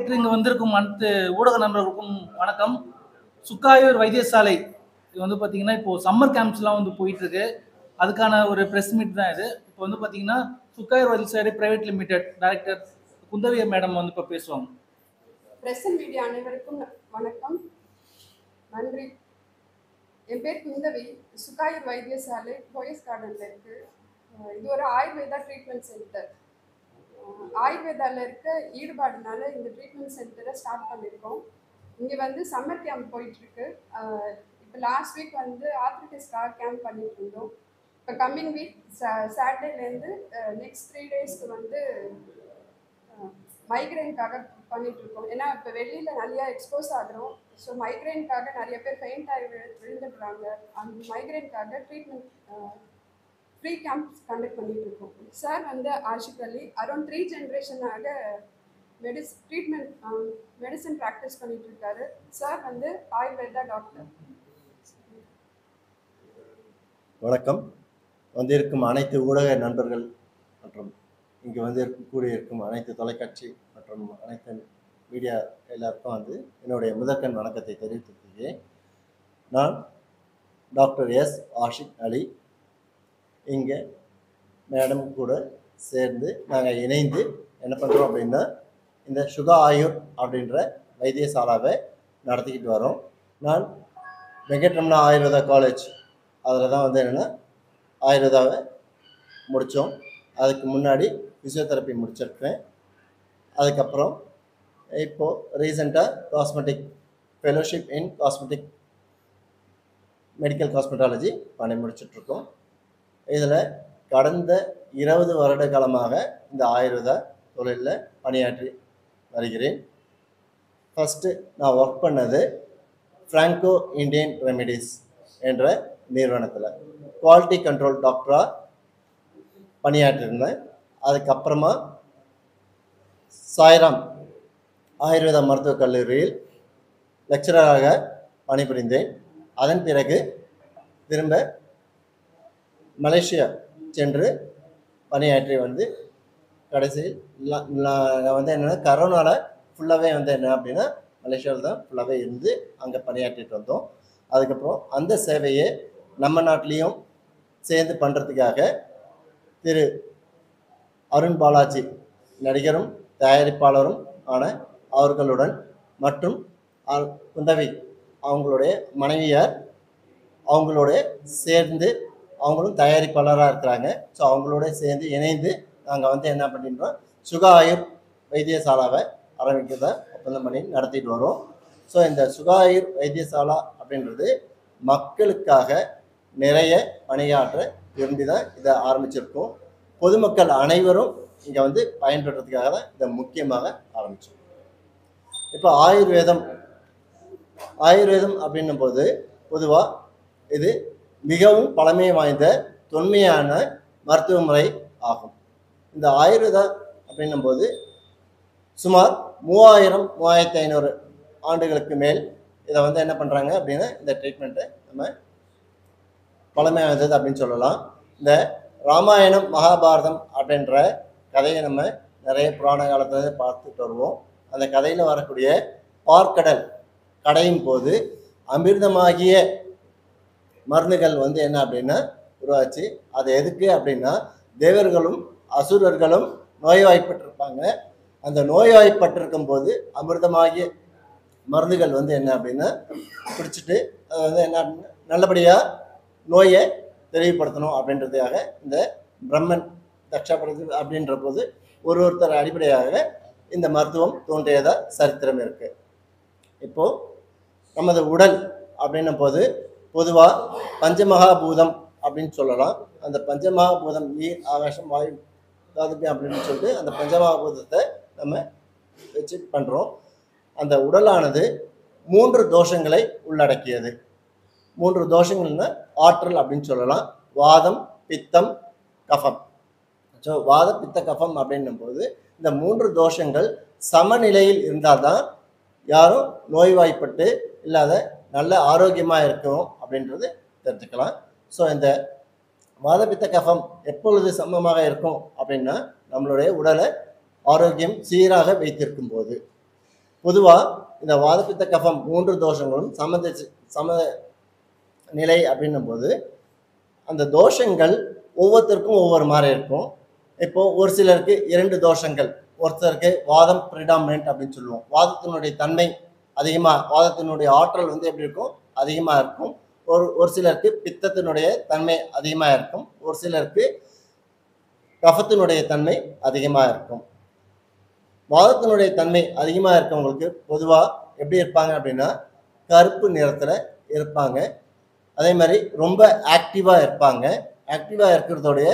பங்கேற்று இங்கே வந்திருக்கும் அனைத்து ஊடக நண்பர்களுக்கும் வணக்கம். சுக்காயூர் வைத்தியசாலை இது வந்து பார்த்தீங்கன்னா இப்போது சம்மர் கேம்ப்ஸ்லாம் வந்து போயிட்டுருக்கு. அதுக்கான ஒரு ப்ரெஸ் மீட் தான் இது. இப்போ வந்து பார்த்தீங்கன்னா சுக்காயூர் வைத்தியசாலை private limited director Kundavi madam வந்து இப்போ பேசுவாங்க. பிரஸ் மீடியா அனைவருக்கும் வணக்கம், நன்றி. என் பேர் குந்தவி. சுக்காயூர் வைத்தியசாலை போயஸ் கார்டனில் இருக்குது. இது ஒரு ஆயுர்வேதா ட்ரீட்மெண்ட் சென்டர். ஆயுர்வேதாவில் இருக்க ஈடுபாடுனால இந்த ட்ரீட்மெண்ட் சென்டரை ஸ்டார்ட் பண்ணியிருக்கோம். இங்கே வந்து சம்மர் கேம்ப் போயிட்டுருக்கு. இப்போ லாஸ்ட் வீக் வந்து ஆர்த்ரிட்டிஸ்க்காக கேம்ப் பண்ணிட்டு இருந்தோம். இப்போ கம்மிங் வீக் சாட்டர்டேலேருந்து நெக்ஸ்ட் 3 டேஸ்க்கு வந்து மைக்ரைனுக்காக பண்ணிகிட்ருக்கோம். ஏன்னா இப்போ வெளியில் நிறையா எக்ஸ்போஸ் ஆகிறோம். ஸோ மைக்ரைனுக்காக நிறைய பேர் ஃபெயிண்ட் ஆகி விழுந்துடுறாங்க. அந்த மைக்ரைனுக்காக ட்ரீட்மெண்ட் ஃப்ரீ கேம்ப்ஸ் கண்டக்ட் பண்ணிகிட்ருக்கோம். சார் வந்து ஆஷிக் அலி அரௌண்ட் 3 ஜென்ரேஷனாக மெடிசன் ப்ராக்டிஸ் பண்ணிகிட்ருக்காரு. சார் வந்து ஆயுர்வேதா டாக்டர். வணக்கம். வந்திருக்கும் அனைத்து ஊடக நண்பர்கள் மற்றும் இங்கே வந்து கூடியிருக்கும் அனைத்து தொலைக்காட்சி மற்றும் அனைத்து மீடியா எல்லாருக்கும் வந்து என்னுடைய முதற்கண் வணக்கத்தை தெரிவித்துக்கிறேன். நான் டாக்டர் எஸ் ஆஷிக் அலி. இங்கே மேடம் கூட சேர்ந்து நாங்கள் இணைந்து என்ன பண்ணுறோம் அப்படின்னா இந்த சுகா ஆயுர் அப்படின்ற வைத்தியசாலாவை நடத்திக்கிட்டு வரோம். நான் வெங்கட்ரமணா ஆயுர்வேதா காலேஜ் அதில் தான் வந்து என்னென்னா ஆயுர்வேதாவை முடித்தோம். அதுக்கு முன்னாடி ஃபிசியோதெரப்பி முடிச்சிருக்கேன். அதுக்கப்புறம் இப்போது ரீசெண்டாக காஸ்மெட்டிக் ஃபெலோஷிப் இன் காஸ்மெட்டிக் மெடிக்கல் காஸ்மெட்டாலஜி பண்ணி முடிச்சிட்ருக்கோம். இதில் கடந்த 20 வருட காலமாக இந்த ஆயுர்வேதா தொழிலில் பணியாற்றி வருகிறேன். ஃபஸ்ட்டு நான் ஒர்க் பண்ணது ஃப்ராங்கோ இண்டியன் ரெமிடிஸ் என்ற நிறுவனத்தில் குவாலிட்டி கண்ட்ரோல் டாக்டராக பணியாற்றிருந்தேன். அதுக்கப்புறமா சாய்ராம் ஆயுர்வேதா மருத்துவக் கல்லூரியில் லெக்சரராக பணிபுரிந்தேன். அதன் பிறகு திரும்ப மலேசியா சென்று பணியாற்றி வந்து கடைசியில் நான் வந்து என்னென்னா கரோனாவில் ஃபுல்லாகவே வந்து என்ன அப்படின்னா மலேசியாவில் தான் ஃபுல்லாகவே இருந்து அங்கே பணியாற்றிட்டு வந்தோம். அதுக்கப்புறம் அந்த சேவையை நம்ம நாட்டிலையும் சேர்ந்து பண்ணுறதுக்காக திரு அருண் பாலாஜி நடிகரும் தயாரிப்பாளரும் ஆன அவர்களுடன் மற்றும் குந்தவி அவங்களுடைய மனைவியார் அவங்களோட சேர்ந்து அவங்களும் தயாரிப்பாளராக இருக்கிறாங்க. ஸோ அவங்களோட சேர்ந்து இணைந்து நாங்கள் வந்து என்ன பண்ணிடுறோம், சுகா ஆயுர் வைத்தியசாலாவை ஆரம்பிக்கிறத ஒப்பந்தம் பண்ணி நடத்திட்டு வரோம். ஸோ இந்த சுகா ஆயுர் வைத்தியசாலா அப்படின்றது மக்களுக்காக நிறைய பணியாற்ற விரும்பி தான் இதை ஆரம்பிச்சிருக்கோம். பொதுமக்கள் அனைவரும் இங்கே வந்து பயன்படுறதுக்காக தான் இதை முக்கியமாக ஆரம்பித்தோம். இப்போ ஆயுர்வேதம் அப்படின்னும் போது பொதுவாக இது மிகவும் பழமை வாய்ந்த தொன்மையான மருத்துவ முறை ஆகும். இந்த ஆயுர்வேதா அப்படின்னும் போது சுமார் 3000-3500 ஆண்டுகளுக்கு மேல் இதை வந்து என்ன பண்ணுறாங்க அப்படின்னா இந்த ட்ரீட்மெண்ட்டை நம்ம பழமை வாய்ந்தது அப்படின்னு சொல்லலாம். இந்த ராமாயணம் மகாபாரதம் அப்படின்ற கதையை நம்ம நிறைய புராண காலத்தில் பார்த்துட்டு வருவோம். அந்த கதையில் வரக்கூடிய பார்க்கடல் கடையும் போது அமிர்தமாகிய மருந்துகள் வந்து என்ன அப்படின்னா உருவாச்சு. அது எதுக்கு அப்படின்னா தேவர்களும் அசுரர்களும் நோய்வாய்ப்பட்டிருப்பாங்க. அந்த நோய்வாய்ப்பட்டிருக்கும் போது அமிர்தமாகிய மருந்துகள் வந்து என்ன அப்படின்னா பிடிச்சிட்டு அது வந்து என்ன அப்படின்னா நல்லபடியாக நோயை தெளிவுபடுத்தணும் அப்படின்றதுக்காக இந்த பிரம்மன் தட்சாபடுத்து அப்படின்ற போது ஒருத்தர் அடிப்படையாக இந்த மருத்துவம் தோன்றியதாக சரித்திரம் இருக்குது. இப்போது நமது உடல் அப்படின்னும் போது பொதுவாக பஞ்சமகாபூதம் அப்படின்னு சொல்லலாம். அந்த பஞ்சமகாபூதம் நீர், ஆகாசம், வாயு, தாதுப்பு அப்படின்னு சொல்லிட்டு அந்த பஞ்சமகாபூதத்தை நம்ம வச்சு பண்ணுறோம். அந்த உடலானது 3 தோஷங்களை உள்ளடக்கியது. 3 தோஷங்கள்னா ஆற்றல் அப்படின்னு சொல்லலாம். வாதம், பித்தம், கஃபம். ஸோ வாத, பித்த, கஃபம் அப்படின்னும் போது இந்த 3 தோஷங்கள் சமநிலையில் இருந்தால் தான் யாரும் நோய்வாய்ப்பட்டு இல்லாத நல்ல ஆரோக்கியமாக இருக்கும் அப்படின்றது தெரிஞ்சுக்கலாம். ஸோ இந்த வாதபித்த கஃபம் எப்பொழுது சமமாக இருக்கும் அப்படின்னா நம்மளுடைய உடலை ஆரோக்கியம் சீராக வைத்திருக்கும் போது. பொதுவாக இந்த வாதப்பித்த கஃபம் 3 தோஷங்களும் சம நிலை அப்படின்னும் போது அந்த தோஷங்கள் ஒவ்வொருத்தருக்கும் ஒவ்வொரு மாதிரி இருக்கும். இப்போ ஒரு சிலருக்கு 2 தோஷங்கள், ஒருத்தருக்கு வாதம் ப்ரிடாமினன்ட் அப்படின்னு சொல்லுவோம். வாதத்தினுடைய தன்மை அதிகமாக, வாதத்தினுடைய ஆற்றல் வந்து எப்படி இருக்கும், அதிகமாக இருக்கும். ஒரு சிலருக்கு பித்தத்தினுடைய தன்மை அதிகமாக இருக்கும், ஒரு சிலருக்கு கஃபத்தினுடைய தன்மை அதிகமாக இருக்கும். வாதத்தினுடைய தன்மை அதிகமாக இருக்கவங்களுக்கு பொதுவாக எப்படி இருப்பாங்க அப்படின்னா கருப்பு நிறத்தில் இருப்பாங்க. அதே மாதிரி ரொம்ப ஆக்டிவாக இருப்பாங்க. ஆக்டிவாக இருக்கிறதோடைய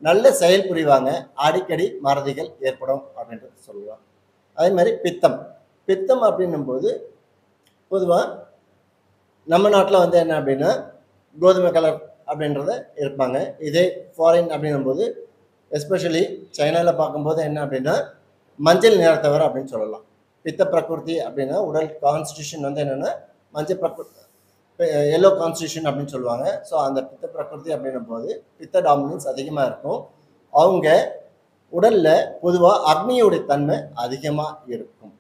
நல்ல செயல் புரிவாங்க. அடிக்கடி மறதிகள் ஏற்படும் அப்படின்றது சொல்லுவாங்க. அதே மாதிரி பித்தம் அப்படின்னும்போது பொதுவாக நம்ம நாட்டில் வந்து என்ன அப்படின்னா கோதுமை கலர் அப்படின்றத இருப்பாங்க. இதே ஃபாரின் அப்படின்னும்போது எஸ்பெஷலி சைனாவில் பார்க்கும்போது என்ன அப்படின்னா மஞ்சள் நிறத்தவர் அப்படின்னு சொல்லலாம். பித்த பிரகிருதி அப்படின்னா உடல் கான்ஸ்டியூஷன் வந்து என்னென்னா மஞ்சள் பிரகிருதி, எல்லோ கான்ஸ்டியூஷன் அப்படின்னு சொல்லுவாங்க. ஸோ அந்த பித்த பிரகிருதி அப்படின்னும் போது பித்த டாமினன்ஸ் அதிகமாக இருக்கும். அவங்க உடலில் பொதுவாக அக்னியோடைய தன்மை அதிகமாக இருக்கும்.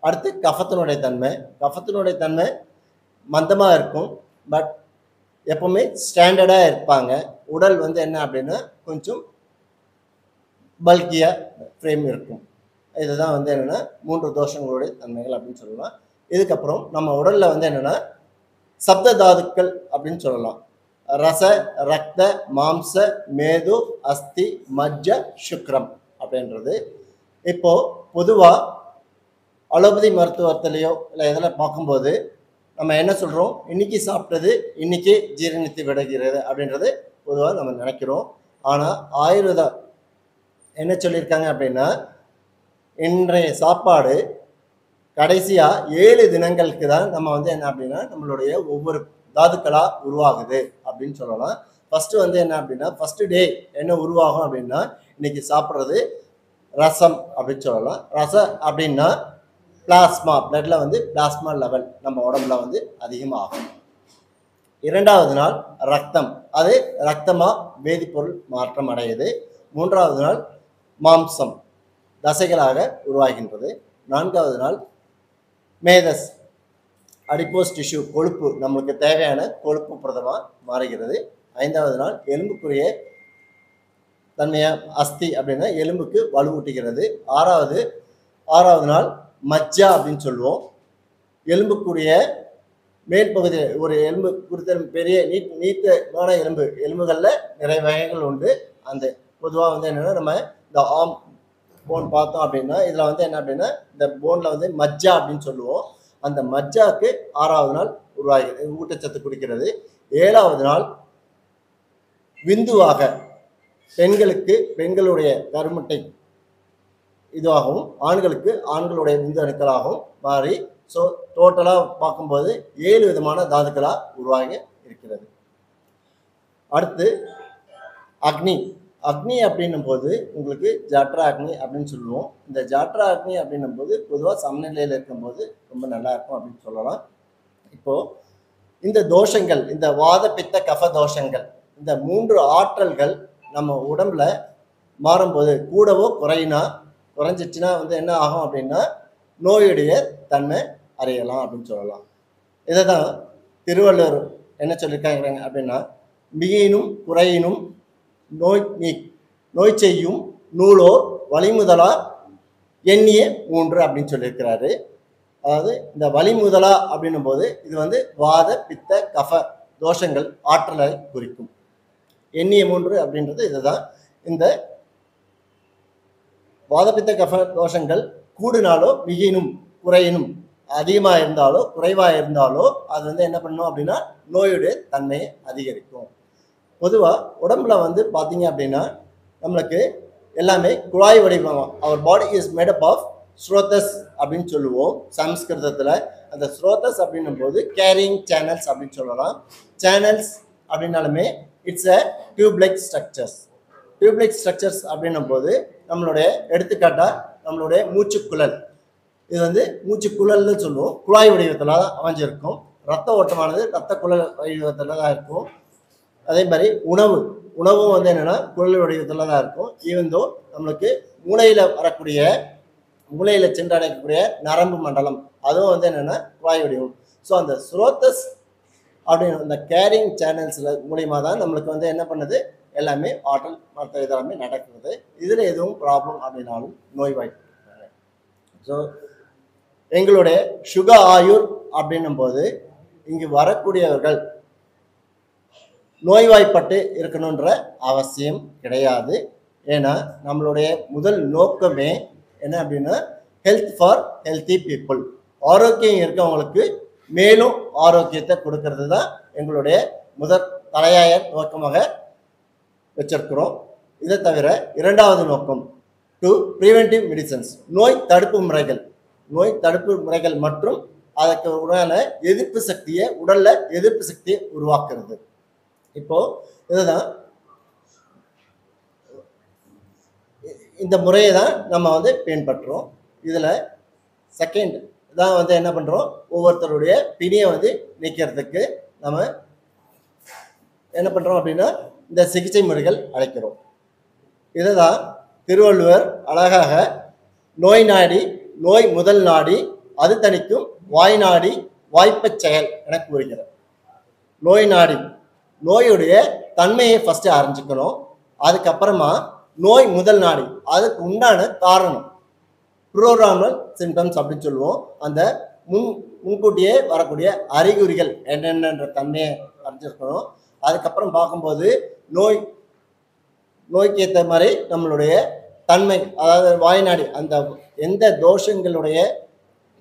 அடுத்து கஃபத்தினுடைய தன்மை மந்தமாக இருக்கும். பட் எப்பவுமே ஸ்டாண்டர்டாக இருப்பாங்க. உடல் வந்து என்ன அப்படின்னா கொஞ்சம் பல்கியாக ஃப்ரேம் இருக்கும். இதுதான் வந்து என்னென்னா 3 தோஷங்களுடைய தன்மைகள் அப்படின்னு சொல்லலாம். இதுக்கப்புறம் நம்ம உடலில் வந்து என்னென்னா சப்த தாதுக்கள் அப்படின்னு சொல்லலாம். ரச, ரத்த, மாம்ச, மேது, அஸ்தி, மஜ்ஜ, சுக்ரம் அப்படின்றது. இப்போது பொதுவாக அலோபதி மருத்துவத்திலேயோ இல்லை இதில் பார்க்கும்போது நம்ம என்ன சொல்கிறோம், இன்றைக்கி சாப்பிட்டது இன்றைக்கி ஜீரணித்து விடுகிறது அப்படின்றது பொதுவாக நம்ம நினைக்கிறோம். ஆனால் ஆயுர்வேதா என்ன சொல்லியிருக்காங்க அப்படின்னா இன்றைய சாப்பாடு கடைசியாக 7 தினங்களுக்கு தான் நம்ம வந்து என்ன அப்படின்னா நம்மளுடைய ஒவ்வொரு தாதுக்களாக உருவாகுது அப்படின்னு சொல்லலாம். ஃபஸ்ட்டு வந்து என்ன அப்படின்னா ஃபஸ்ட்டு டே என்ன உருவாகும் அப்படின்னா இன்றைக்கி சாப்பிட்றது ரசம் அப்படின்னு சொல்லலாம். ரசம் அப்படின்னா பிளாஸ்மா, பிளட்டில் வந்து பிளாஸ்மா லெவல் நம்ம உடம்புல வந்து அதிகமாகும். 2வது நாள் ரத்தம், அது ரத்தமாக வேதிப்பொருள் மாற்றம் அடையுது. 3வது நாள் மாம்சம் தசைகளாக உருவாகின்றது. 4வது நாள் மேதஸ், அடிப்போஸ் டிஷ்யூ, கொழுப்பு, நம்மளுக்கு தேவையான கொழுப்பு புரதமாக மாறுகிறது. 5வது நாள் எலும்புக்குரிய தன்மையாக அஸ்தி அப்படின்னா எலும்புக்கு வலுவூட்டுகிறது. 6வது நாள் மஜ்ஜா அப்படின்னு சொல்லுவோம். எலும்புக்குரிய மேல் பகுதியில் ஒரு எலும்பு குறித்த பெரிய நீட்டமான எலும்புகளில் நிறைய வகைகள் உண்டு. அந்த பொதுவாக வந்து என்னென்னா நம்ம இந்த ஆம் போன் பார்த்தோம் அப்படின்னா இதில் வந்து என்ன அப்படின்னா இந்த போனில் வந்து மஜ்ஜா அப்படின்னு சொல்லுவோம். அந்த மஜ்ஜாக்கு 6வது நாள் உருவாகிறது, ஊட்டச்சத்து குடிக்கிறது. 7வது நாள் விந்துவாக பெண்களுக்கு பெண்களுடைய கருமுட்டை இதுவாகவும் ஆண்களுக்கு ஆண்களுடைய விந்து அணுக்களாகவும் மாறி ஸோ டோட்டலாக பார்க்கும்போது 7 விதமான தாதுக்களாக உருவாகி இருக்கிறது. அடுத்து அக்னி அப்படின்னும் போது உங்களுக்கு ஜாட்ரா அக்னி அப்படின்னு சொல்லுவோம். இந்த ஜாட்ரா அக்னி அப்படின்னும் போது பொதுவாக சமநிலையில் இருக்கும்போது ரொம்ப நல்லா இருக்கும் அப்படின்னு சொல்லலாம். இப்போது இந்த தோஷங்கள், இந்த வாத பித்த கஃப தோஷங்கள், இந்த 3 ஆற்றல்கள் நம்ம உடம்புல மாறும்போது கூடவோ குறைஞ்சிச்சுன்னா வந்து என்ன ஆகும் அப்படின்னா நோயுடைய தன்மை அறியலாம் அப்படின்னு சொல்லலாம். இதை தான் திருவள்ளுவர் என்ன சொல்லியிருக்காங்க அப்படின்னா மிகினும் குறையினும் நோய் செய்யும் நூலோர் வழிமுதலா எண்ணிய 3 அப்படின்னு சொல்லியிருக்கிறாரு. அதாவது இந்த வழிமுதலா அப்படின்னும் போது இது வந்து வாத பித்த கஃப தோஷங்கள் ஆற்றலை குறிக்கும். எண்ணிய 3 அப்படின்றது இதுதான். இந்த வாதப்பித்த கஃப தோஷங்கள் கூடுனாலோ மிகினும் குறையினும், அதிகமாக இருந்தாலோ குறைவாக இருந்தாலோ அது வந்து என்ன பண்ணும் அப்படின்னா நோயுடைய தன்மையை அதிகரிக்கும். பொதுவாக உடம்புல வந்து பார்த்தீங்க அப்படின்னா நம்மளுக்கு எல்லாமே குழாய் வடிவம். அவர் பாடி இஸ் மேடப் ஆஃப் ஸ்ரோதஸ் அப்படின்னு சொல்லுவோம் சம்ஸ்கிருதத்தில். அந்த ஸ்ரோதஸ் அப்படின்னும் போது கேரியிங் சேனல்ஸ் அப்படின்னு சொல்லலாம். சேனல்ஸ் அப்படின்னாலுமே இட்ஸ் அ டியூப்லைக் ஸ்ட்ரக்சர்ஸ் அப்படின்னும் போது நம்மளுடைய எடுத்துக்காட்டாக நம்மளுடைய மூச்சுக்குழல், இது வந்து மூச்சுக்குழல்னு சொல்லுவோம். குழாய் வடிவத்தில் தான் அமைஞ்சிருக்கும். ரத்த ஓட்டமானது ரத்த குழல் வடிவத்தில் தான் இருக்கும். அதே மாதிரி உணவும் வந்து என்னென்னா குழல் வடிவத்தில் தான் இருக்கும். ஈவன் தோ நம்மளுக்கு மூளையில் வரக்கூடிய மூளையில் சென்றடையக்கூடிய நரம்பு மண்டலம், அதுவும் வந்து என்னென்னா குழாய் வடிவம். ஸோ அந்த ஸ்ரோத்தஸ் அப்படின்னு இந்த கேரிங் சேனல்ஸில் மூலியமாக தான் நம்மளுக்கு வந்து என்ன பண்ணுது, எல்லாமே ஆற்றல் மற்ற இதெல்லாமே நடக்கிறது. இதில் எதுவும் ப்ராப்ளம் அப்படின்னாலும் நோய்வாய்ப்பட்டாங்க. ஸோ எங்களுடைய சுக ஆயுர் அப்படின்னும் போது இங்கு வரக்கூடியவர்கள் நோய்வாய்ப்பட்டு இருக்கணுன்ற அவசியம் கிடையாது. ஏன்னா நம்மளுடைய முதல் நோக்கமே என்ன அப்படின்னா ஹெல்த் ஃபார் ஹெல்த்தி பீப்புள், ஆரோக்கியம் இருக்கவங்களுக்கு மேலும் ஆரோக்கியத்தை கொடுக்கறது தான் எங்களுடைய முதல் தலையாய நோக்கமாக வச்சிருக்கிறோம். இதை தவிர இரண்டாவது நோக்கம் டு ப்ரிவென்டிவ் மெடிசன்ஸ், நோய் தடுப்பு முறைகள் மற்றும் அதற்கு உடனான எதிர்ப்பு சக்தியை, உடல்ல எதிர்ப்பு சக்தியை உருவாக்குறது. இப்போ இதுதான் இந்த முறையை தான் நம்ம வந்து பின்பற்றுறோம். இதில் செகண்ட் தான் வந்து என்ன பண்ணுறோம், ஒவ்வொருத்தருடைய பிணியை வந்து நீக்கிறதுக்கு நம்ம என்ன பண்ணுறோம் அப்படின்னா இந்த சிகிச்சை முறைகள் அழைக்கிறோம். இதை தான் திருவள்ளுவர் அழகாக நோய் நாடி நோய் முதல் நாடி அது தணிக்கும் வாய் நாடி வாய்ப்பச் செயல் என கூறுகிறார். நோய் நாடி நோயுடைய தன்மையை ஃபஸ்ட்டு அறிஞ்சிக்கணும். அதுக்கப்புறமா நோய் முதல் நாடி அதுக்கு உண்டான காரணம் ப்ரோராமல் சிம்டம்ஸ் அப்படின்னு சொல்லுவோம். அந்த முன்கூட்டியே வரக்கூடிய அறிகுறிகள் என்னென்னன்ற தன்மையை அறிஞ்சிருக்கணும். அதுக்கப்புறம் பார்க்கும்போது நோய்க்கு ஏற்ற மாதிரி நம்மளுடைய தன்மை, அதாவது வாய்நாடி அந்த எந்த தோஷங்களுடைய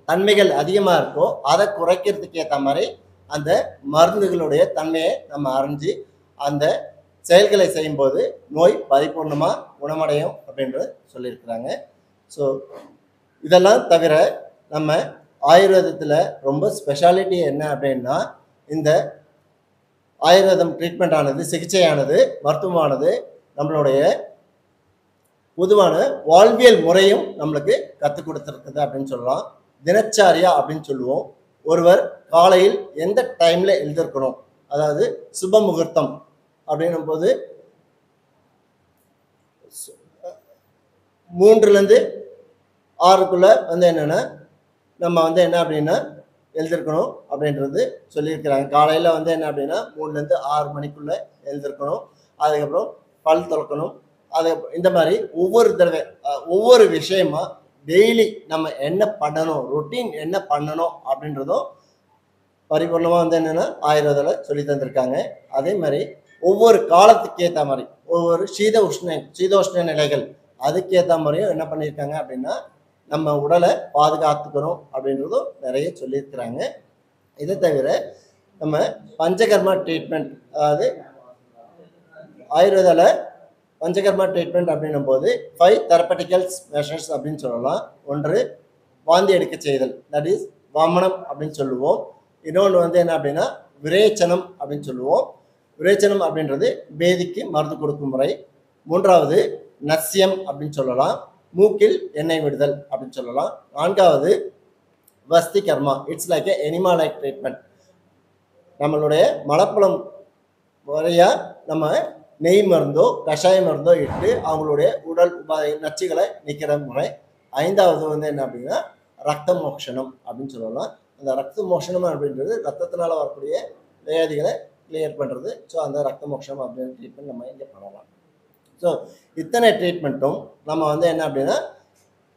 தன்மைகள் அதிகமாக இருக்கோ அதை குறைக்கிறதுக்கு ஏற்ற மாதிரி அந்த மருந்துகளுடைய தன்மையை நம்ம அறிஞ்சு அந்த செயல்களை செய்யும்போது நோய் பரிபூர்ணமாக குணமடையும் அப்படின்றது சொல்லியிருக்கிறாங்க. ஸோ இதெல்லாம் தவிர நம்ம ஆயுர்வேதத்தில் ரொம்ப ஸ்பெஷாலிட்டி என்ன அப்படின்னா இந்த ஆயுர்வேதம் ட்ரீட்மெண்ட் ஆனது, சிகிச்சையானது, மருத்துவமானது நம்மளுடைய பொதுவான வாழ்வியல் முறையும் நம்மளுக்கு கற்றுக் கொடுத்துருக்குது அப்படின்னு சொல்லலாம். தினச்சாரியா அப்படின்னு சொல்லுவோம். ஒருவர் காலையில் எந்த டைமில் எழுந்திருக்கணும், அதாவது சுப முகூர்த்தம் அப்படின்னும் போது 3லேருந்து 6க்குள்ளே வந்து என்னென்னா நம்ம வந்து என்ன அப்படின்னா எழுந்திருக்கணும் அப்படின்றது சொல்லியிருக்கிறாங்க. காலையில் வந்து என்ன அப்படின்னா 3லேருந்து 6 மணிக்குள்ளே எழுந்திருக்கணும். அதுக்கப்புறம் பல் துலக்கணும். அது இந்த மாதிரி ஒவ்வொரு தடவை ஒவ்வொரு விஷயமா டெய்லி நம்ம என்ன பண்ணணும், ரொட்டீன் என்ன பண்ணணும் அப்படின்றதும் பரிபூர்ணமாக வந்து என்னென்னா ஆயுர்வேதில் சொல்லி தந்திருக்காங்க. அதே மாதிரி ஒவ்வொரு காலத்துக்கு ஏற்ற மாதிரி ஒவ்வொரு சீதோஷ்ண நிலைகள் அதுக்கேற்ற மாதிரியும் என்ன பண்ணியிருக்காங்க அப்படின்னா நம்ம உடலை பாதுகாத்துக்கணும் அப்படின்றதும் நிறைய சொல்லியிருக்கிறாங்க. இதை தவிர நம்ம பஞ்சகர்மா ட்ரீட்மெண்ட், அதாவது ஆயுர்வேதாவில் பஞ்சகர்மா ட்ரீட்மெண்ட் அப்படின்னும் போது 5 தெரப்பட்டிக்கல்ஸ் மெஷர்ஸ் அப்படின்னு சொல்லலாம். ஒன்று வாந்தி எடுக்க செய்தல், தட் இஸ் வாமனம் அப்படின்னு சொல்லுவோம். இன்னொன்று வந்து என்ன அப்படின்னா விரேச்சனம் அப்படின்னு சொல்லுவோம். விரேச்சனம் அப்படின்றது பேதிக்கு மருந்து கொடுக்கும் முறை. 3வது நஸ்யம் அப்படின்னு சொல்லலாம், மூக்கில் எண்ணெய் விடுதல் அப்படின்னு சொல்லலாம். 4வது வஸ்தி கர்மா, it's like enema like treatment. நம்மளுடைய மலப்புலம் முறையாக நம்ம நெய் மருந்தோ கஷாய மருந்தோ இட்டு அவங்களுடைய உடல் உபாதை நச்சுகளை நீக்கிற முறை. 5வது வந்து என்ன அப்படின்னா ரத்த மோக்ஷனம் அப்படின்னு சொல்லலாம். அந்த ரத்த மோக்ஷனம் அப்படின்றது ரத்தத்தினால வரக்கூடிய வியாதிகளை கிளியர் பண்ணுறது. ஸோ அந்த ரத்த மோக்ஷனம் அப்படின்ற ட்ரீட்மெண்ட் நம்ம இங்கே பண்ணலாம். ஸோ இத்தனை ட்ரீட்மெண்ட்டும் நம்ம வந்து என்ன அப்படின்னா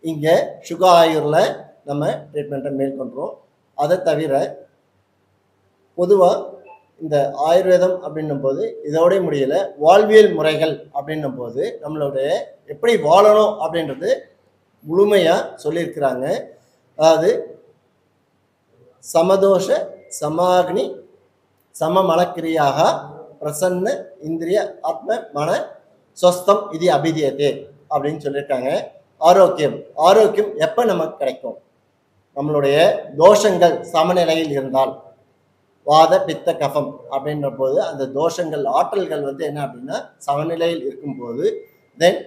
இங்கே சுக ஆயுரில் நம்ம ட்ரீட்மெண்ட்டை மேற்கொள்கிறோம். அதை தவிர பொதுவாக இந்த ஆயுர்வேதம் அப்படின்னும் போது இதோட முடியல, வாழ்வியல் முறைகள் அப்படின்னும் போது நம்மளுடைய எப்படி வாழணும் அப்படின்றது முழுமையாக சொல்லியிருக்கிறாங்க. அதாவது சமதோஷ சமாக்னி சமமலக்கிரியாக பிரசன்ன இந்திரிய ஆத்ம மன ஸ்வஸ்தம் இது அபிதியதே அப்படின்னு சொல்லியிருக்காங்க. ஆரோக்கியம் எப்போ நமக்கு கிடைக்கும், நம்மளுடைய தோஷங்கள் சமநிலையில் இருந்தால், வாத பித்த கஃபம் அப்படின்ற போது அந்த தோஷங்கள் ஆற்றல்கள் வந்து என்ன அப்படின்னா சமநிலையில் இருக்கும்போது தென்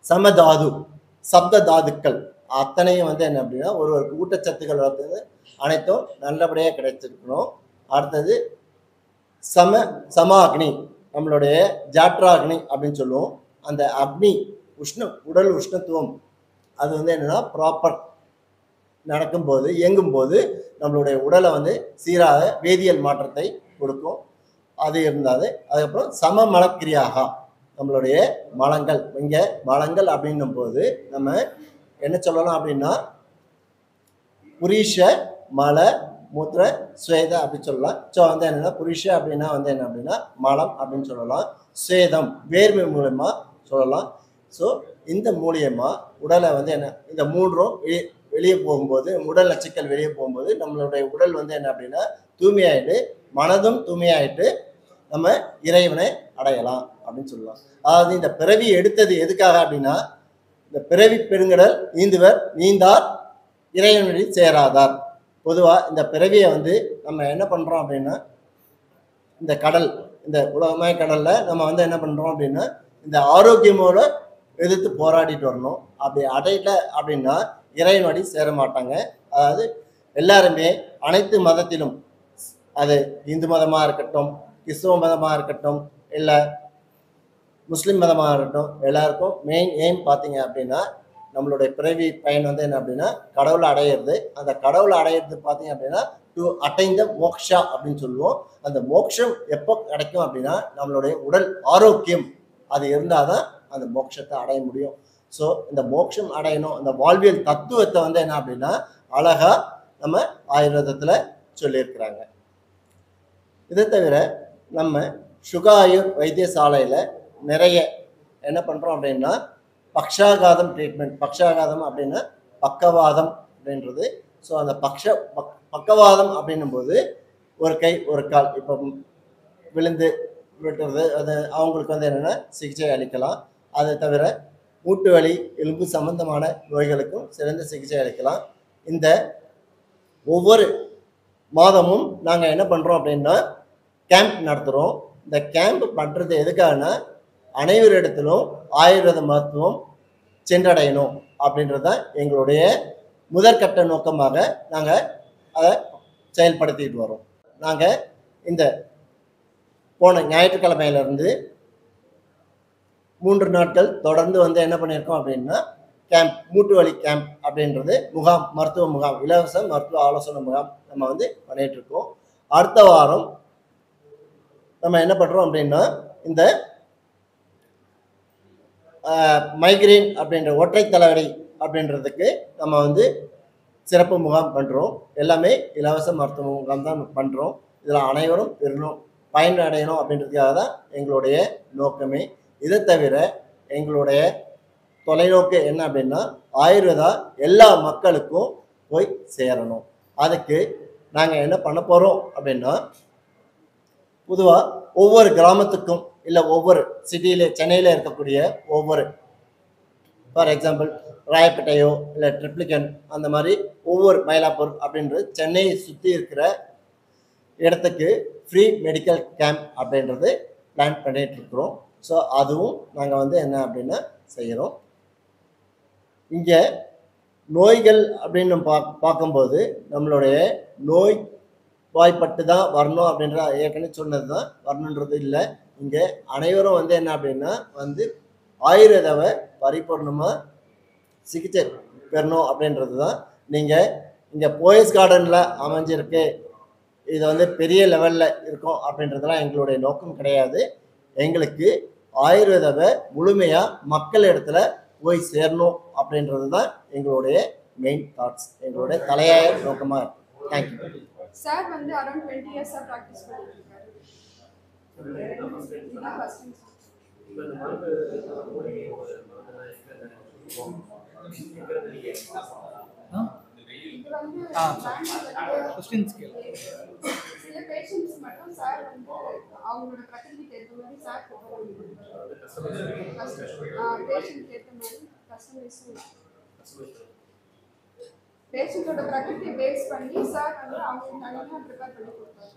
சமதாது சப்த தாதுக்கள் அத்தனையும் வந்து என்ன அப்படின்னா ஒருவருக்கு ஊட்டச்சத்துக்கள் வந்து அனைத்தும் நல்லபடியாக கிடைச்சிருக்கணும். அடுத்தது சமாக்னி, நம்மளுடைய ஜாட்ராக்னி அப்படின்னு சொல்லுவோம். அந்த அக்னி உடல் உஷ்ணத்துவம் அது வந்து என்னன்னா ப்ராப்பர் நடக்கும்போது இயங்கும்போது நம்மளுடைய உடலை வந்து சீராக வேதியியல் மாற்றத்தை கொடுக்கும். அது இருந்தாது. அதுக்கப்புறம் சம மலக்கிரியாக நம்மளுடைய மலங்கள், இங்கே மலங்கள் அப்படின்னும் போது நம்ம என்ன சொல்லலாம் அப்படின்னா புரீஷ மல மூத்திர ஸ்வேத அப்படின்னு சொல்லலாம். ஸோ வந்து என்னன்னா புரீஷ அப்படின்னா வந்து என்ன அப்படின்னா மலம் அப்படின்னு சொல்லலாம். ஸ்வேதம் வேர்வை மூலமா சொல்லலாம். ஸோ இந்த மூலியமா உடலை வந்து என்ன இந்த மூன்றும் வெளியே போகும்போது உடல் நச்சுக்கள் வெளியே போகும்போது நம்மளுடைய உடல் வந்து என்ன அப்படின்னா தூய்மையாயிட்டு மனதும் தூய்மையாயிட்டு நம்ம இறைவனை அடையலாம் அப்படின்னு சொல்லலாம். அதாவது இந்த பிறவி எடுத்தது எதுக்காக அப்படின்னா இந்த பிறவி பெருங்கடல் நீந்துவர் நீந்தார் இறைவனடி சேராதார். பொதுவாக இந்த பிறவியை வந்து நம்ம என்ன பண்ணுறோம் அப்படின்னா இந்த கடல் இந்த உலகமய கடலில் நம்ம வந்து என்ன பண்ணுறோம் அப்படின்னா இந்த ஆரோக்கியமோட எதிர்த்து போராடிட்டு வரணும். அப்படி அடையல அப்படின்னா இறைவனடி சேர மாட்டாங்க. அதாவது எல்லாருமே அனைத்து மதத்திலும் அது இந்து மதமாக இருக்கட்டும், கிறிஸ்துவ மதமாக இருக்கட்டும், இல்லை முஸ்லீம் மதமாக இருக்கட்டும், எல்லாருக்கும் மெயின் எய்ம் பார்த்தீங்க அப்படின்னா நம்மளுடைய பிறவி பயன் வந்து என்ன அப்படின்னா கடவுளை அடையிறது. அந்த கடவுளை அடையிறது பார்த்தீங்க அப்படின்னா டு அட்டைன் த மோக்ஷா அப்படின்னு சொல்லுவோம். அந்த மோட்சம் எப்போ கிடைக்கும் அப்படின்னா நம்மளுடைய உடல் ஆரோக்கியம் அது இருந்தால் தான் அந்த மோட்சத்தை அடைய முடியும். ஸோ இந்த மோட்சம் அடையணும், அந்த வாழ்வியல் தத்துவத்தை வந்து என்ன அப்படின்னா அழகா நம்ம ஆயுர்வேதத்தில் சொல்லியிருக்கிறாங்க. இதை தவிர நம்ம சுகாயுர் வைத்தியசாலையில் நிறைய என்ன பண்ணுறோம் அப்படின்னா பக்ஷாகாதம் ட்ரீட்மெண்ட். பக்ஷாகாதம் அப்படின்னா பக்கவாதம் அப்படின்றது. ஸோ அந்த பக்கவாதம் அப்படின்னும் போது ஒரு கை ஒரு கால் இப்போ விழுந்து விட்டுறது அது அவங்களுக்கு வந்து என்னென்னா சிகிச்சை அளிக்கலாம். அதை தவிர மூட்டு வலி எலும்பு சம்பந்தமான நோய்களுக்கும் சிறந்த சிகிச்சை அளிக்கலாம். இந்த ஒவ்வொரு மாதமும் நாங்கள் என்ன பண்ணுறோம் அப்படின்னா கேம்ப் நடத்துகிறோம். இந்த கேம்ப் பண்ணுறது எதுக்காகனா அனைவரிடத்திலும் ஆயுர்வேத மருத்துவம் சென்றடையணும் அப்படின்றது தான் எங்களுடைய முதற்கட்ட நோக்கமாக நாங்கள் அதை செயல்படுத்திட்டு வரோம். நாங்கள் இந்த போன ஞாயிற்றுக்கிழமையிலிருந்து 3 நாட்கள் தொடர்ந்து வந்து என்ன பண்ணியிருக்கோம் அப்படின்னா கேம்ப் மூட்டு வலி கேம்ப் அப்படின்றது முகாம், மருத்துவ முகாம், இலவச மருத்துவ ஆலோசனை முகாம் நம்ம வந்து பண்ணிட்டு இருக்கோம். அடுத்த வாரம் நம்ம என்ன பண்ணுறோம் அப்படின்னா இந்த மைக்ரேன் அப்படின்ற ஒற்றை தலைவலி அப்படின்றதுக்கு நம்ம வந்து சிறப்பு முகாம் பண்ணுறோம். எல்லாமே இலவச மருத்துவ முகாம் தான் பண்ணுறோம். இதில் அனைவரும் பெறணும் பயனடையணும் அப்படின்றதுக்காக தான் எங்களுடைய நோக்கமே. இதை தவிர எங்களுடைய தொலைநோக்கு என்ன அப்படின்னா ஆயுர்வேதா எல்லா மக்களுக்கும் போய் சேரணும். அதுக்கு நாங்கள் என்ன பண்ண போகிறோம் அப்படின்னா பொதுவாக ஒவ்வொரு கிராமத்துக்கும் இல்லை ஒவ்வொரு சிட்டியில் சென்னையில் இருக்கக்கூடிய ஒவ்வொரு ஃபார் எக்ஸாம்பிள் ராயப்பேட்டையோ இல்லை ட்ரிப்ளிகன் அந்த மாதிரி ஒவ்வொரு மயிலாப்பூர் அப்படின்றது சென்னையை சுற்றி இருக்கிற இடத்துக்கு ஃப்ரீ மெடிக்கல் கேம்ப் அப்படின்றது பிளான் பண்ணிகிட்டு இருக்கிறோம். ஸோ அதுவும் நாங்கள் வந்து என்ன அப்படின்னா செய்கிறோம். இங்கே நோய்கள் அப்படின்னு பார்க்கும்போது நம்மளுடைய நோய் வாய்ப்பட்டு தான் வரணும் அப்படின்ற ஏற்கனவே சொன்னது தான் வரணுன்றது இல்லை. இங்கே அனைவரும் வந்து என்ன அப்படின்னா வந்து ஆயுர்வேதாவை பரிபூர்ணமாக சிகிச்சை பெறணும் அப்படின்றது தான். நீங்கள் இங்கே போயஸ் கார்டனில் அமைஞ்சிருக்கு, இது வந்து பெரிய லெவலில் இருக்கும் அப்படின்றதெல்லாம் எங்களுடைய நோக்கம் கிடையாது. எங்களுக்கு ஆயுர்வேதாவை முழுமையாக மக்கள் இடத்துல போய் சேரணும் அப்படின்றது தான் எங்களுடைய மெயின் தாட்ஸ், எங்களுடைய தலையாய நோக்கமாக இருக்கும். தேங்க்யூ. சார் வந்து அரௌண்ட் 20 இயர்ஸாக ப்ராக்டிஸ் பண்ணிட்டு இருக்காரு. இது வந்து சில பேஷண்ட்ஸ் மட்டும் சார் வந்து அவங்களோட பிரகிருதிக்கு ஏற்ற மாதிரி சார் பேஷண்ட்க்கு ஏற்ற மாதிரி கஸ்டமைஸும் பேஷண்டோட பிரகிருதியை பேஸ் பண்ணி சார் வந்து அவங்க தனியாக ப்ரிப்பேர் பண்ணி கொடுத்தாரு.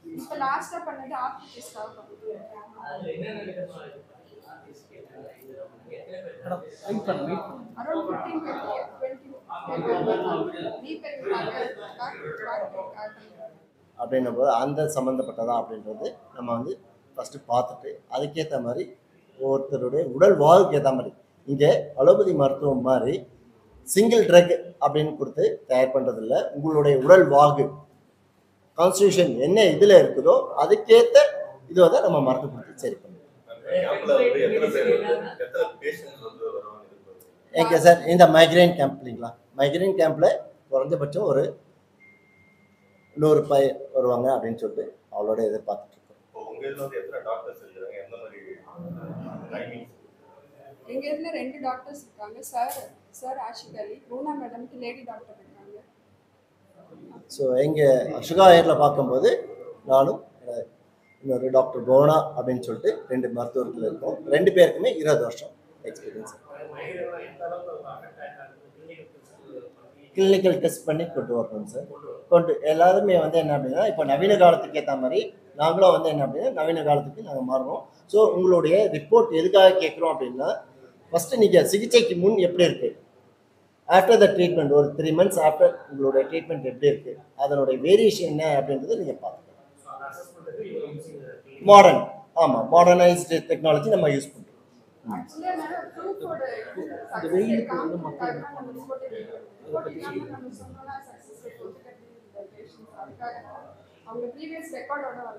இப்போ லாஸ்ட்டாக பண்ணது ஆர்டிஸ்டாக அரௌண்ட் 15-20 அப்படின்னும் போது அந்த சம்மந்தப்பட்டதா அப்படின்றது நம்ம வந்து ஃபஸ்ட்டு பார்த்துட்டு அதுக்கேற்ற மாதிரி ஒருத்தருடைய உடல் வாகுக்கு ஏற்ற மாதிரி. இங்கே அலோபதி மருத்துவம் மாதிரி சிங்கிள் ட்ரக் அப்படின்னு கொடுத்து தயார் பண்ணுறதில்ல. உங்களுடைய உடல் வாகு கான்ஸ்டியூஷன் என்ன இதில் இருக்குதோ அதுக்கேற்ற இதை தான் நம்ம மருந்து கொடுத்து சரி பண்ணுவோம். ஓகே சார், இந்த மைக்ரைன் கேம்ப் இல்லைங்களா, மைக்ரைன் கேம்பில் குறைஞ்சபட்சம் ஒரு 100 பேர் வருவாங்க அப்படின்னு சொல்லிட்டு அவளோட எதிர்பார்த்துட்டு இருக்கோம். எங்க இதுல 2 டாக்டர்ஸ் இருக்காங்க. சார் ஆஷிக் அலி, ரூனா மேடம்க்கு லேடி டாக்டர் இருக்காங்க. ஸோ எங்கள் சுகா ஏரில் பார்க்கும்போது நானும் இன்னொரு டாக்டர் போனா அப்படின்னு சொல்லிட்டு 2 மருத்துவர்கள் இருக்கோம். 2 பேருக்குமே 20 வருஷம் எக்ஸ்பீரியன்ஸ். கிளினிக்கல் டெஸ்ட் பண்ணி கொண்டு வரணும் சார். எல்லாருமே வந்து என்ன அப்படின்னா இப்போ நவீன காலத்துக்கு ஏற்ற மாதிரி நாங்களும் வந்து என்ன அப்படின்னா நவீன காலத்துக்கு நாங்கள் மாறுறோம். ஸோ உங்களுடைய ரிப்போர்ட் எதுக்காக கேட்குறோம் அப்படின்னா, ஃபஸ்ட்டு நீங்கள் சிகிச்சைக்கு முன் எப்படி இருக்குது, ஆஃப்டர் த ட்ரீட்மெண்ட் ஒரு 3 months ஆஃப்டர் உங்களுடைய ட்ரீட்மெண்ட் எப்படி இருக்குது, அதனுடைய வேரியேஷன் என்ன அப்படின்றத நீங்கள் பார்க்கணும். மாடர்ன், ஆமாம், மாடர்னைஸ்டு டெக்னாலஜி நம்ம யூஸ் பண்ணுறோம். ஆக்சுவலா நான் ப்ரூஃபோட இந்த வெயிலுக்கு வந்து மக்கள் அவங்க ப்ரீவியஸ் ரெக்கார்டோட வர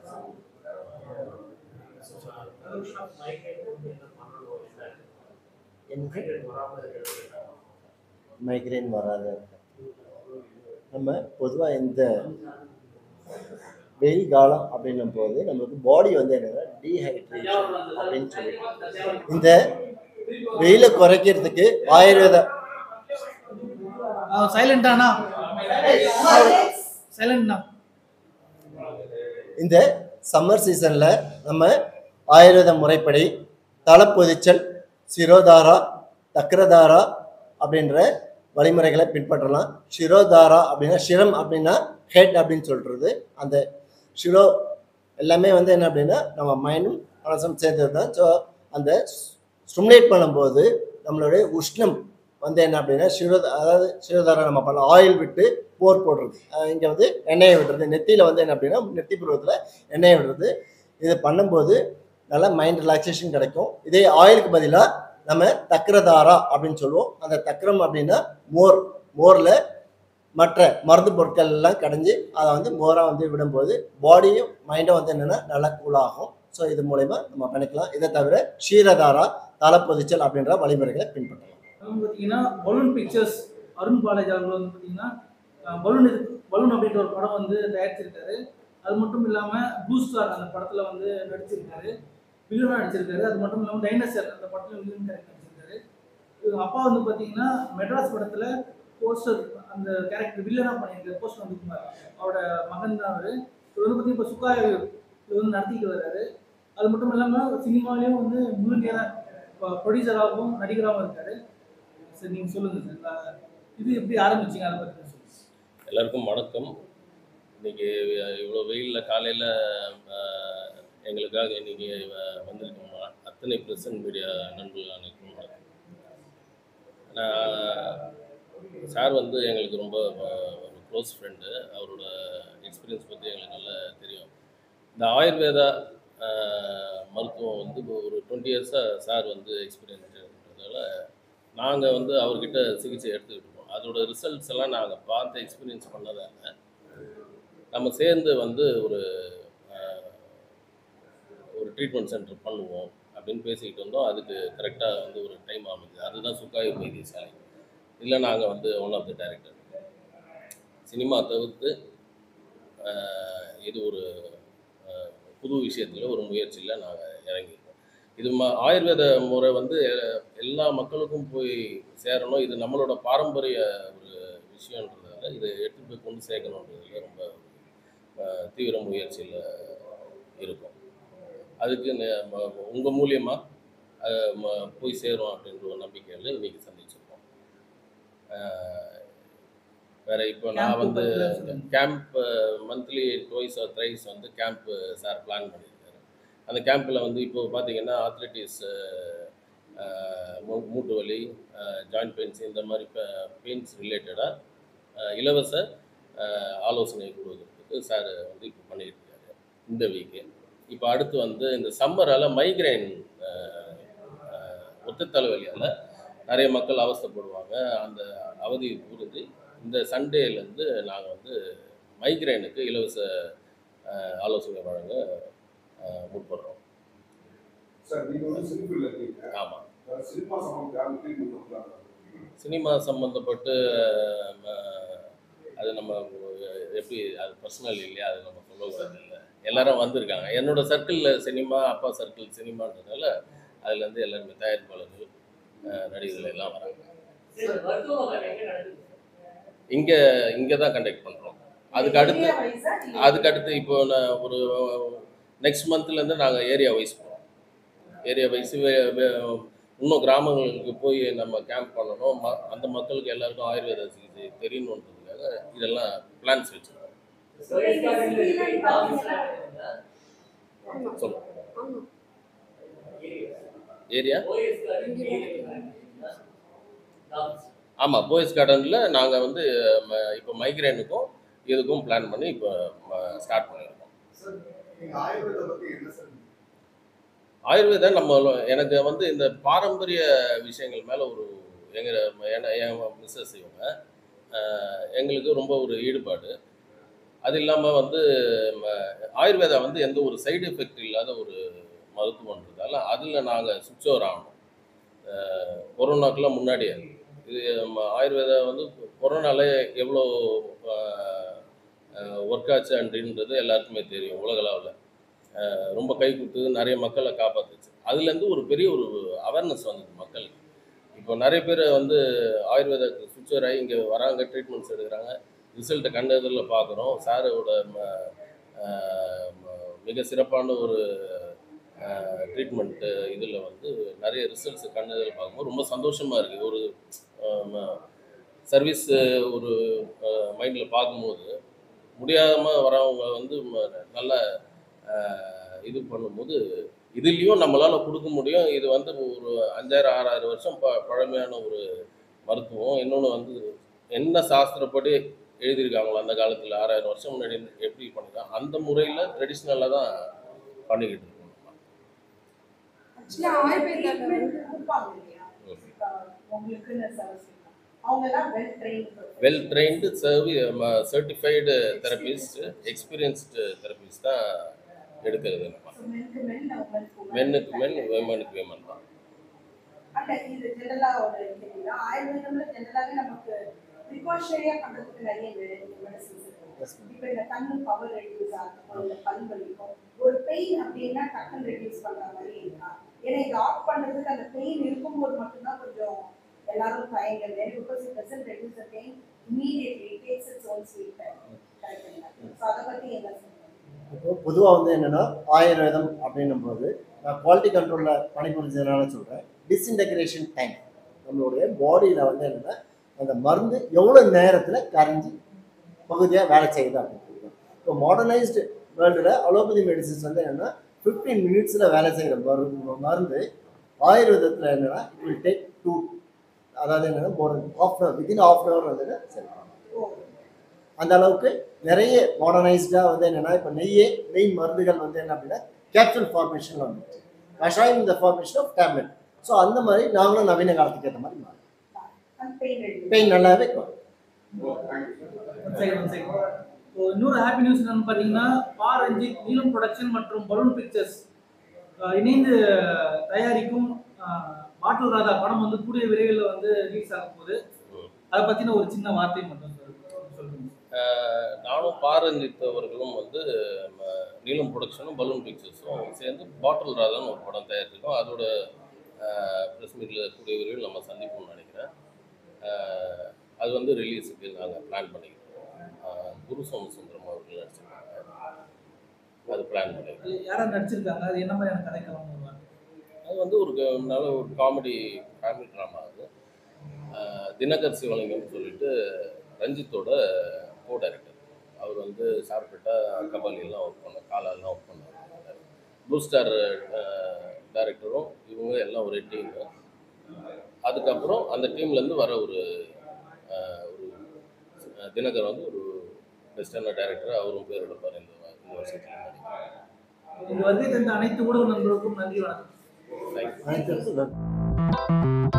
மைக்ரைன் வராது. நம்ம பொதுவாக இந்த வெயில் காலம் அப்படின்னும் போது நம்மளுக்கு பாடி வந்து என்னன்னா டீஹைட்ரேஷன் அப்படின்னு சொல்லிட்டு இந்த வெயிலை குறைக்கிறதுக்கு ஆயுர்வேத சைலண்டானா சைலண்ட்னா இந்த சம்மர் சீசனில் நம்ம ஆயுர்வேத முறைப்படி தலைப்பொதிச்சல், சிரோதாரா, தக்ரதாரா அப்படின்ற வழிமுறைகளை பின்பற்றலாம். சிரோதாரா அப்படின்னா சிரம் அப்படின்னா ஹெட் அப்படின்னு சொல்கிறது. அந்த சிரோ எல்லாமே வந்து என்ன அப்படின்னா நம்ம மைண்டும் மனசும் சேர்ந்தது தான். ஸோ அந்த ஸ்டிமுலேட் பண்ணும்போது நம்மளுடைய உஷ்ணம் வந்து என்ன அப்படின்னா அதாவது சிரோதாரா நம்ம பண்ணலாம். ஆயில் விட்டு போர் போடுறது, இங்கே வந்து எண்ணெயை விடுறது, நெத்தியில் வந்து என்ன அப்படின்னா நெத்தி பருவத்தில் எண்ணெயை விடுறது. இது பண்ணும்போது நல்லா மைண்ட் ரிலாக்ஸேஷன் கிடைக்கும். இதே ஆயிலுக்கு பதிலாக நம்ம தக்ரதாரா அப்படின்னு சொல்லுவோம். அந்த தக்ரம் அப்படின்னா மோரில் மற்ற மருந்து பொருட்கள் எல்லாம் கடைஞ்சி அதை வந்து மோராக வந்து விடும்போது பாடியும் மைண்டும் வந்து என்னென்னா நல்லா கூலாகும். ஸோ இது மூலயமா நம்ம பண்ணிக்கலாம். இதை தவிர ஷீரதாரா, தலைப்பொதிச்சல் அப்படின்ற வழிமுறைகளை பின்பற்றலாம். பார்த்தீங்கன்னா பலூன் பிக்சர்ஸ் அருண் பாலாஜி அவர்கள் வந்து பார்த்தீங்கன்னா பலூன் அப்படின்ற ஒரு படம் வந்து தயாரிச்சிருக்காரு. அது மட்டும் இல்லாமல் ப்ளூ ஸ்டார் அந்த படத்தில் வந்து நடிச்சிருக்காரு, வில்லனாக நடிச்சிருக்காரு. அது மட்டும் இல்லாமல் டைனோசர் அந்த படத்தில் வில்லன் கேரக்டர் நடிச்சிருக்காரு. இவங்க அப்பா வந்து பார்த்தீங்கன்னா மெட்ராஸ் படத்தில் போஸ்டர் அந்த கேரக்டர் வில்லனாக பண்ணியிருக்காரு, போஸ்டர் வந்துக்குமார் அவரோட மகன் தான் அவர். இவர் வந்து பார்த்தீங்கன்னா இப்போ சுக்கா இவர் வந்து நடத்திட்டு வர்றாரு. அது மட்டும் இல்லாமல் சினிமாலேயும் வந்து முழுமையாக ப்ரொடியூசராகவும் நடிகராகவும் இருக்காரு. சரி, நீங்கள் சொல்லுங்கள் சார், இது எப்படி ஆரம்பிச்சிங்க அதை பற்றி சொல்லுங்கள். எல்லாருக்கும் வணக்கம். இன்றைக்கி இவ்வளோ வெயிலில் காலையில் எங்களுக்காக இன்றைக்கி வந்திருக்கோம் அத்தனை பிரசன்ட் மீடியா நண்பர்கள் அனைக்கும் வணக்கம். சார் வந்து எங்களுக்கு ரொம்ப ஒரு க்ளோஸ் ஃப்ரெண்டு. அவரோட எக்ஸ்பீரியன்ஸ் பற்றி எங்களுக்கு நல்லா தெரியும். இந்த ஆயுர்வேதா மருத்துவம் வந்து ஒரு 20 years-ஆக சார் வந்து எக்ஸ்பீரியன்ஸ் இருக்கிறதால நாங்கள் வந்து அவர்கிட்ட சிகிச்சை எடுத்துக்கிட்டு இருக்கோம். அதோட ரிசல்ட்ஸ் எல்லாம் நாங்கள் பார்த்து எக்ஸ்பீரியன்ஸ் பண்ணதாங்க நம்ம சேர்ந்து வந்து ஒரு ட்ரீட்மெண்ட் சென்டர் பண்ணுவோம் அப்படின்னு பேசிக்கிட்டு வந்தோம். அதுக்கு கரெக்டாக வந்து ஒரு டைம் அமைக்குது. அதுதான் சுக்காயூர் வைத்தியசாலை. இதில் நாங்கள் வந்து one of the director. Cinema தவிர்த்து இது ஒரு புது விஷயத்தில் ஒரு முயற்சியில் நாங்கள் இறங்கியிருக்கோம். இது ஆயுர்வேத முறை வந்து எல்லா மக்களுக்கும் போய் சேரணும். இது நம்மளோட பாரம்பரிய ஒரு விஷயன்றதால இதை எடுத்துகிட்டு போய் கொண்டு சேர்க்கணுன்றதுல ரொம்ப தீவிர முயற்சியில் இருக்கும். அதுக்கு உங்கள் மூலியமாக போய் சேரும் அப்படின்ற ஒரு நம்பிக்கையில் இன்றைக்கி சந்திச்சிருக்கோம். வேறு இப்போ நான் வந்து கேம்ப் மந்த்லி 2 or 3 வந்து கேம்ப்பு சார் பிளான் பண்ணியிருக்காரு. அந்த கேம்பில் வந்து இப்போ பார்த்தீங்கன்னா ஆத்லெட்டிஸ், மூட்டு வலி, ஜாயிண்ட் பெயின்ஸ் இந்த மாதிரி பெயின்ஸ் ரிலேட்டடாக இலவச ஆலோசனை கொடுக்கறதுக்கு சார் வந்து இப்போ பண்ணியிருக்காரு இந்த வீக்கு. இப்போ அடுத்து வந்து இந்த சம்மரால் மைக்ரைன் ஒத்த தலைவலியால் நிறைய மக்கள் அவஸ்தைப்படுவாங்க. அந்த அவதியை புரிஞ்சு இந்த சண்டேலேருந்து நாங்கள் வந்து மைக்ரேனுக்கு இலவச ஆலோசனை வழங்க முற்படுறோம். சார், நீங்க வந்து சினிஃபீல்ட்ல இருக்கீங்க. ஆமாம். சினிமா சம்பந்தம் ட்ரீட்மெண்ட் கொடுக்குறாங்க. சினிமா சம்மந்தப்பட்டு அது நம்ம எப்படி அது பர்சனல் இல்லையா, அது நம்ம சொல்லக்கூடாது இல்லை. எல்லாரும் வந்திருக்காங்க. என்னோட சர்க்கிளில் சினிமா, அப்பா சர்க்கிள் சினிமான்றதால அதுலேருந்து எல்லாருமே தயாரிப்பாளர்கள், நடிகர்கள் எல்லாம் வராங்க. இங்கே தான் கண்டக்ட் பண்ணுறோம். அதுக்கு அடுத்து இப்போ ஒரு நெக்ஸ்ட் மந்த்லேருந்து நாங்கள் ஏரியா வைஸ் போகிறோம். ஏரியா வைஸ் இன்னும் கிராமங்களுக்கு போய் நம்ம கேம்ப் பண்ணணும். அந்த மக்களுக்கு எல்லாருக்கும் ஆயுர்வேத சிகிச்சை தெரியணுன்றதுக்காக இதெல்லாம் பிளான்ஸ் வச்சுருக்கோம். சொல்லுங்க. ஏரியா ஆமாம், போயஸ் கார்டனில் நாங்கள் வந்து இப்போ மைக்ரேனுக்கும் இதுக்கும் பிளான் பண்ணி இப்போ ஸ்டார்ட் பண்ணியிருக்கோம். ஆயுர்வேதா எனக்கு வந்து இந்த பாரம்பரிய விஷயங்கள் மேலே ஒரு என் மிஸ்ஸஸ் இவங்க எங்களுக்கு ரொம்ப ஒரு ஈடுபாடு. அது இல்லாமல் வந்து ஆயுர்வேதா வந்து எந்த ஒரு சைடு எஃபெக்ட் இல்லாத ஒரு மருத்துவன்றதால அதில் நாங்கள் சுவிட்ச் ஓவர் ஆகணும். கொரோனாக்கெலாம் முன்னாடியே இது ஆயுர்வேதா வந்து கொரோனால எவ்வளோ ஒர்க் ஆச்சு அப்படின்றது எல்லாருக்குமே தெரியும். உலகளவில் ரொம்ப கை கொடுத்து நிறைய மக்களை காப்பாற்றுச்சு. அதுலேருந்து ஒரு பெரிய ஒரு அவேர்னஸ் வந்தது மக்களுக்கு. இப்போ நிறைய பேர் வந்து ஆயுர்வேதத்துக்கு சுவிட்சர் ஆகி இங்கே வராங்க, ட்ரீட்மெண்ட்ஸ் எடுக்கிறாங்க, ரிசல்ட்டை கண்டதில் பார்க்குறோம். சாரோட மிக சிறப்பான ஒரு ட்ரீட்மெண்ட்டு இதில் வந்து நிறைய ரிசல்ட்ஸ் கண்டதில் பார்க்கும்போது ரொம்ப சந்தோஷமாக இருக்குது. ஒரு சர்வீஸ் ஒரு மைண்டில் பார்க்கும்போது முடியாமல் வரவங்க வந்து நல்ல இது பண்ணும்போது இதுலேயும் நம்மளால் கொடுக்க முடியும். இது வந்து ஒரு 5000-6000 வருஷம் பழமையான ஒரு மருத்துவம். இன்னொன்று வந்து என்ன சாஸ்திரப்படி எழுதியிருக்காங்களோ அந்த காலத்தில் 6000 வருஷம் முன்னாடி எப்படி பண்ணிருக்காங்க அந்த முறையில் ட்ரெடிஷ்னலாக தான் பண்ணிக்கிட்டு இருக்கோம். Well trained certified therapist, experienced therapist தான் எடுக்கிறது. மென்னுக்கு மென், விமனுக்கு விமன் தான். ஒரு பெயின் அப்படின்னா டக்குன்னு ரெடியூஸ் பண்ற மாதிரி இருக்கா? ஏன்னா இது ஆஃப் பண்றதுக்கு அந்த பெயின் இருக்கும்போது மட்டும்தான் கொஞ்சம் எல்லாரும் தயங்குறது. because it doesn't reduce the pain immediately, it takes its own sweet time. So அதை பற்றி என்ன சொல்லுங்க? இப்போ பொதுவாக வந்து என்னென்னா ஆயுர்வேதம் அப்படின்னும் போது நான் குவாலிட்டி கண்ட்ரோலில் பணிபுரிஞ்சதுனால சொல்கிறேன். டிஸ்இன்டெக்ரேஷன் டைம் நம்மளுடைய பாடியில் வந்து என்னென்னா அந்த மருந்து எவ்வளோ நேரத்தில் கரைஞ்சி பகுதியாக வேலை செய்யுது அப்படின்னு சொல்லுவோம். இப்போ மாடர்னைஸ்டு வேர்ல்டில் அலோபதி மெடிசின்ஸ் வந்து என்னென்னா 15 மினிட்ஸில் வேலை செய்கிற மருந்து ஆயுர்வேதத்தில் என்னென்னா இட் வில் டேக் 2, அதாவது என்னென்னா ஒரு வித்தின் ½ hour வந்து சரி. அந்த அளவுக்கு நிறைய மாடர்னைஸ்டாக வந்து என்னென்னா இப்போ நெய் மருந்துகள் வந்து என்ன அப்படின்னா கேப்சூல் ஃபார்மேஷன் வந்துச்சு, கஷாயம் இந்த ஃபார்மேஷன் ஆஃப் டேப்லெட். ஸோ அந்த மாதிரி நாங்களும் நவீன காலத்துக்கு ஏற்ற மாதிரி மாறி பெயின் நல்லாவே இன்னொரு ஹாப்பி நியூஸ் என்னன்னு பார்த்தீங்கன்னா பா ரஞ்சித், நீலம் ப்ரொடக்ஷன் மற்றும் பலூன் பிக்சர்ஸ் இணைந்து தயாரிக்கும் பாட்டூர் ராதா படம் வந்து கூடிய விரைவில் வந்து ரிலீஸ் ஆகும் போது அதை பற்றின ஒரு சின்ன வார்த்தை மட்டும் சொல்லுங்க. நானும் பாரஞ்சித் அவர்களும் வந்து நீலம் ப்ரொடக்ஷனும் பலூன் பிக்சர்ஸும் சேர்ந்து பாட்டில் ராதான்னு ஒரு படம் தயாரிச்சிருக்கோம். அதோட ப்ரெஸ் மீட்டில் கூடிய விரைவில் நம்ம சந்திப்போம்னு நினைக்கிறேன். அது வந்து ரிலீஸுக்கு நாங்கள் பிளான் பண்ணிக்கிறோம். குரு சோமசுந்தரம் அவர்கள் நடிச்சிருக்காங்க, அது பிளான் பண்ணிக்கிறோம். யாராவது நடிச்சிருக்காங்க, அது என்ன மாதிரியான கதைக்களம்? அது வந்து ஒரு நல்ல ஒரு காமெடி ஃபேமிலி ட்ராமா. அது தினகர் சிவலிங்கம்னு சொல்லிட்டு ரஞ்சித்தோட கோ டைரக்டர். அவர் வந்து சார்பேட்டா கபாலியெல்லாம் ஒர்க் பண்ண, காலாலாம் ஒர்க் பண்ணார். ப்ளூ ஸ்டார் டைரக்டரும் இவங்க எல்லாம் ஒரே டீம். அதுக்கப்புறம் அந்த டீம்லேருந்து வர ஒரு தினகர் வந்து ஒரு பெஸ்டான டைரக்டர், அவரும் பேர் எடுப்பார் இந்த வருஷத்தில். இந்த வருகை தந்த அனைத்து ஊடக நண்பர்களுக்கும் நன்றி, வணக்கம். தேங்க்யூ. Thank you.